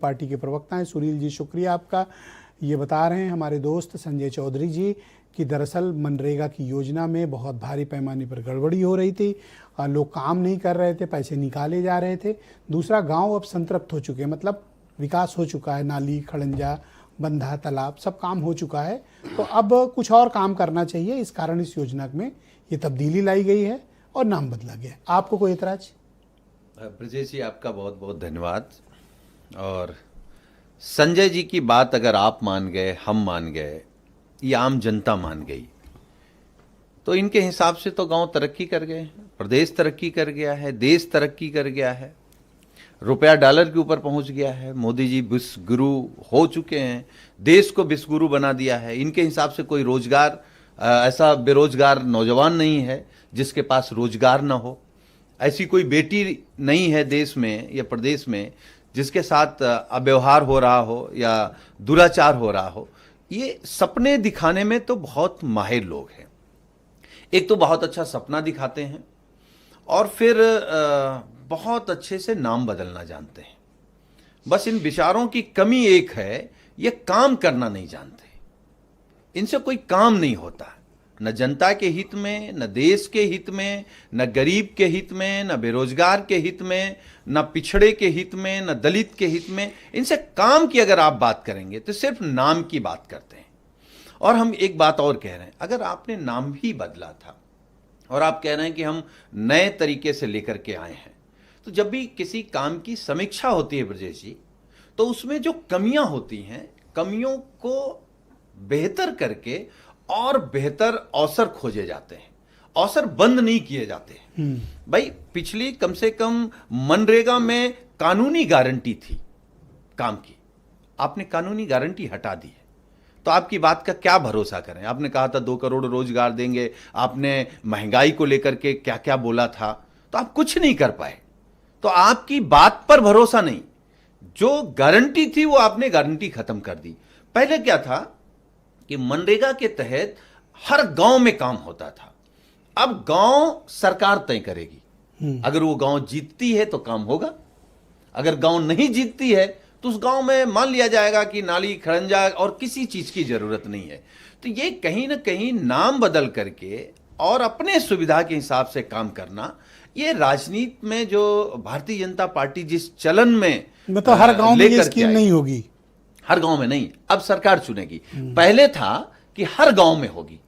Party के प्रवक्ता हैं सुनील जी, शुक्रिया आपका। ये बता रहे हैं हमारे दोस्त संजय चौधरी जी कि दरअसल मनरेगा की योजना में बहुत भारी पैमाने पर गड़बड़ी हो रही थी, लोग काम नहीं कर रहे थे, पैसे निकाले जा रहे थे। दूसरा, गांव अब संतृप्त हो चुके हैं, मतलब विकास हो चुका है, नाली खड़ंजा बंधा तालाब सब काम हो चुका है, तो अब कुछ और काम करना चाहिए। इस कारण इस योजना में ये तब्दीली लाई गई है और नाम बदला गया। आपको कोई एतराज? ब्रजेश जी, आपका बहुत बहुत धन्यवाद। और संजय जी की बात अगर आप मान गए, हम मान गए, ये आम जनता मान गई, तो इनके हिसाब से तो गांव तरक्की कर गए, प्रदेश तरक्की कर गया है, देश तरक्की कर गया है, रुपया डॉलर के ऊपर पहुंच गया है, मोदी जी विश्व गुरु हो चुके हैं, देश को विश्व गुरु बना दिया है। इनके हिसाब से कोई रोजगार, ऐसा बेरोजगार नौजवान नहीं है जिसके पास रोजगार ना हो, ऐसी कोई बेटी नहीं है देश में या प्रदेश में जिसके साथ अव्यवहार हो रहा हो या दुराचार हो रहा हो। ये सपने दिखाने में तो बहुत माहिर लोग हैं। एक तो बहुत अच्छा सपना दिखाते हैं और फिर बहुत अच्छे से नाम बदलना जानते हैं। बस इन विचारों की कमी एक है, ये काम करना नहीं जानते। इनसे कोई काम नहीं होता, न जनता के हित में, न देश के हित में, न गरीब के हित में, न बेरोजगार के हित में, न पिछड़े के हित में, न दलित के हित में। इनसे काम की अगर आप बात करेंगे तो सिर्फ नाम की बात करते हैं। और हम एक बात और कह रहे हैं, अगर आपने नाम ही बदला था और आप कह रहे हैं कि हम नए तरीके से लेकर के आए हैं, तो जब भी किसी काम की समीक्षा होती है ब्रजेश जी, तो उसमें जो कमियां होती हैं, कमियों को बेहतर करके और बेहतर अवसर खोजे जाते हैं, अवसर बंद नहीं किए जाते हैं। भाई, पिछली कम से कम मनरेगा में कानूनी गारंटी थी काम की, आपने कानूनी गारंटी हटा दी है, तो आपकी बात का क्या भरोसा करें? आपने कहा था 2 करोड़ रोजगार देंगे, आपने महंगाई को लेकर के क्या क्या बोला था, तो आप कुछ नहीं कर पाए। तो आपकी बात पर भरोसा नहीं, जो गारंटी थी वो आपने गारंटी खत्म कर दी। पहले क्या था कि मनरेगा के तहत हर गांव में काम होता था, अब गांव सरकार तय करेगी। अगर वो गांव जीतती है तो काम होगा, अगर गांव नहीं जीतती है तो उस गांव में मान लिया जाएगा कि नाली खड़ंजा और किसी चीज की जरूरत नहीं है। तो ये कहीं ना कहीं नाम बदल करके और अपने सुविधा के हिसाब से काम करना, ये राजनीति में जो भारतीय जनता पार्टी जिस चलन में मतलब हर गांव में ये स्कीम नहीं होगी, हर गांव में नहीं, अब सरकार चुनेगी। पहले था कि हर गांव में होगी।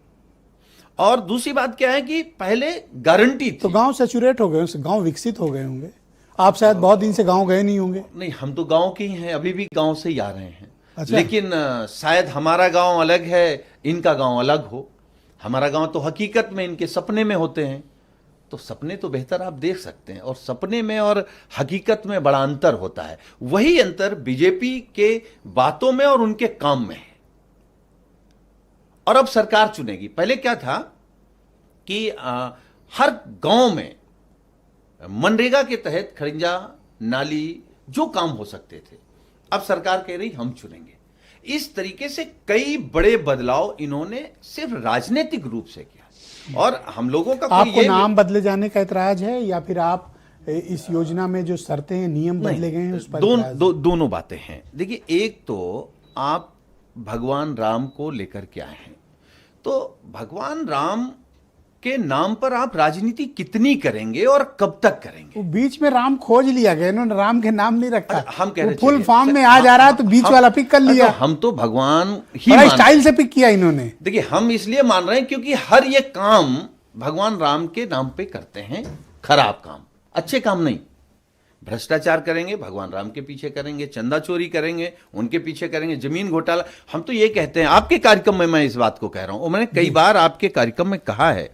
और दूसरी बात क्या है कि पहले गारंटी थी। तो गांव सैचुरेट हो गए, गांव विकसित हो गए होंगे। आप शायद बहुत दिन से गांव गए नहीं होंगे। नहीं, हम तो गांव के ही हैं, अभी भी गांव से ही आ रहे हैं। अच्छा। लेकिन शायद हमारा गांव अलग है, इनका गांव अलग हो। हमारा गांव तो हकीकत में इनके सपने में होते हैं, तो सपने तो बेहतर आप देख सकते हैं, और सपने में और हकीकत में बड़ा अंतर होता है। वही अंतर बीजेपी के बातों में और उनके काम में है। और अब सरकार चुनेगी। पहले क्या था कि हर गांव में मनरेगा के तहत खड़ंजा, नाली, जो काम हो सकते थे, अब सरकार कह रही हम चुनेंगे। इस तरीके से कई बड़े बदलाव इन्होंने सिर्फ राजनीतिक रूप से किया। और हम लोगों का आपको नाम बदले जाने का ऐतराज है या फिर आप इस योजना में जो शर्तें हैं, नियम बदले गए हैं उस पर? दोनों बातें हैं। देखिए, एक तो आप भगवान राम को लेकर के आए हैं, तो भगवान राम के नाम पर आप राजनीति कितनी करेंगे और कब तक करेंगे? वो बीच में राम खोज लिया गया, इन्होंने राम के नाम नहीं रखा। हम कह रहे फुल फॉर्म में आ जा रहा है तो बीच वाला पिक कर लिया। हम तो भगवान ही बड़ा स्टाइल से पिक किया इन्होंने। देखिए, हम इसलिए मान रहे हैं क्योंकि हर ये काम भगवान राम के नाम पे करते हैं। खराब काम, अच्छे काम नहीं। भ्रष्टाचार करेंगे, भगवान राम के पीछे करेंगे, चंदा चोरी करेंगे, उनके पीछे करेंगे, जमीन घोटाला। हम तो ये कहते हैं, आपके कार्यक्रम में मैं इस बात को कह रहा हूं, और मैंने कई बार आपके कार्यक्रम में कहा है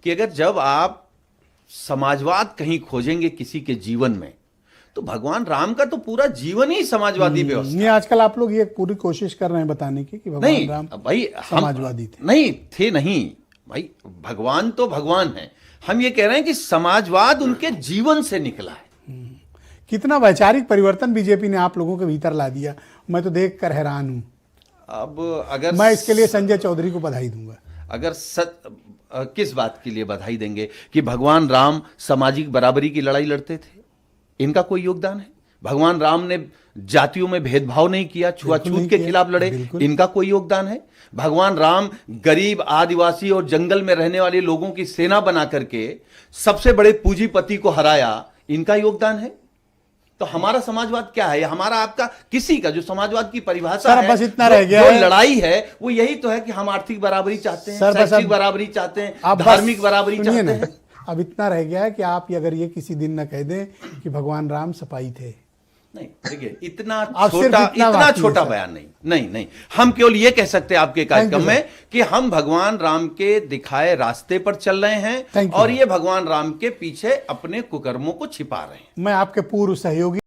कि अगर जब आप समाजवाद कहीं खोजेंगे किसी के जीवन में, तो भगवान राम का तो पूरा जीवन ही समाजवादी व्यवस्था। ये आजकल आप लोग ये पूरी कोशिश कर रहे हैं बताने की कि भगवान राम भाई समाजवादी थे। नहीं भाई, भगवान तो भगवान है। हम ये कह रहे हैं कि समाजवाद उनके जीवन से निकला है। कितना वैचारिक परिवर्तन बीजेपी ने आप लोगों के भीतर ला दिया, मैं तो देख कर हैरान हूं। अब अगर मैं इसके लिए संजय चौधरी को बधाई दूंगा। अगर किस बात के लिए बधाई देंगे? कि भगवान राम सामाजिक बराबरी की लड़ाई लड़ते थे, इनका कोई योगदान है? भगवान राम ने जातियों में भेदभाव नहीं किया, छुआछूत नहीं के किया, खिलाफ लड़े, बिल्कुल। इनका कोई योगदान है? भगवान राम गरीब आदिवासी और जंगल में रहने वाले लोगों की सेना बना करके सबसे बड़े पूंजीपति को हराया, इनका योगदान है? तो हमारा समाजवाद क्या है? हमारा आपका किसी का जो समाजवाद की परिभाषा सर, है, बस इतना रह गया जो है। लड़ाई है वो यही तो है कि हम आर्थिक बराबरी चाहते हैं, सर, बस शैक्षिक अब बराबरी चाहते हैं, आप बस धार्मिक बराबरी सुनिए चाहते ना, हैं। अब इतना रह गया है कि आप अगर ये किसी दिन न कह दें कि भगवान राम सपाई थे। नहीं, देखिए इतना आप सिर्फ छोटा इतना इतना बाकी है, छोटा सर। बयान नहीं, नहीं नहीं, हम केवल ये कह सकते हैं आपके कार्यक्रम you, में कि हम भगवान राम के दिखाए रास्ते पर चल रहे हैं Thank you, और ये भगवान राम के पीछे अपने कुकर्मों को छिपा रहे हैं। मैं आपके पूर्व सहयोगी